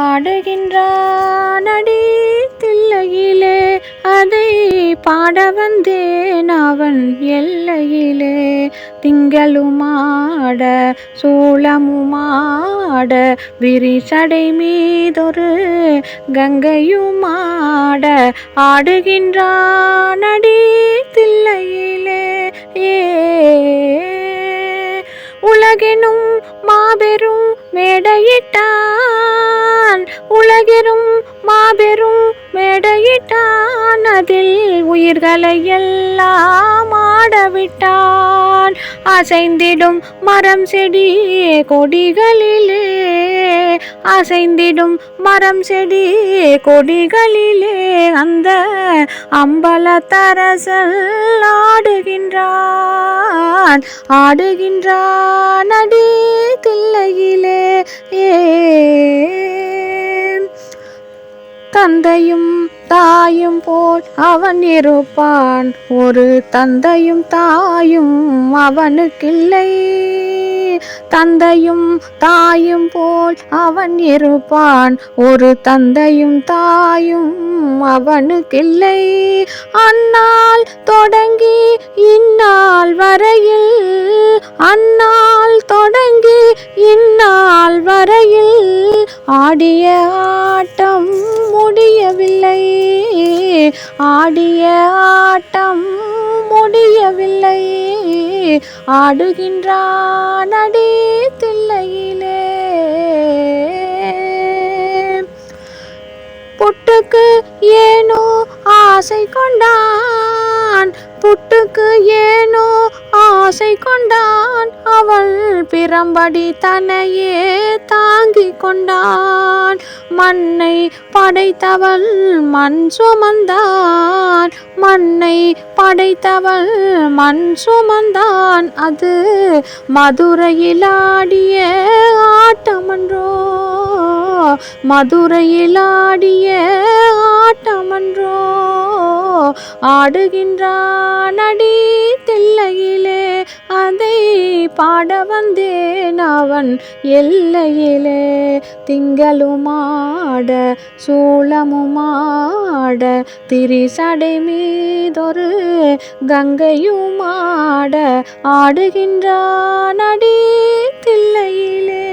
ஆடுகின்றானடி தில்லையிலே அதை பாட வந்தேன் அவன் எல்லையிலே. திங்களுமாட சூளமுமாட விரிசடை மீதொரு கங்கையுமாட ஆடுகின்றானடி தில்லையிலே. உலகெனும் மாபெரும் மேடையிட்டான், உலகெனும் மாபெரும் மேடையிட்டான், அதில் உயிர்களை எல்லாம் ஆடவிட்டான். அசைந்திடும் மரம் செடி கொடிகளிலே, அசைந்திடும் மரம் செடி கொடிகளிலே அந்த அம்பலத்தரசல் ஆடுகின்றான், ஆடுகின்றான் அடி தில்லையிலே. தந்தையும் தாயும் போல் அவன் இருப்பான், ஒரு தந்தையும் தாயும் அவனுக்கில்லை. தந்தையும் தாயும் போல் அவன் இருப்பான், ஒரு தந்தையும் தாயும் அவனுக்கில்லை. அந்நாள் தொடங்கி இந்நாள் வரையில், அந்நாள் தொடங்கி இந்நாள் வரையில் ஆடிய ஆட்டம் முடியவில்லை, ஆடிய ஆட்டம் முடியவில்லை. ஆடுகின்றான் அடி தில்லையிலே. புட்டுக்கு ஏனோ ஆசை கொண்டான், புட்டுக்கு ஏனோ ஆசை கொண்டான், அவள் பிறம்படி தன்னையே தாங்கிக் கொண்டான். மண்ணை படைத்தவள் மண் சுமந்தான், மண்ணை படைத்தவள் மண் சுமந்தான், அது மதுரையில் ஆடிய ஆட்டமன்றோ, மதுரையில் ஆடிய ஆட்டமன்றோ. ஆடுகின்றான் அடி தில்லையிலே அதை பாட வந்தேன் அவன் எல்லையிலே. திங்களுமாட சூளமுமாட திரிசடை மீதொரு கங்கையுமாட ஆடுகின்றான் அடி தில்லையிலே.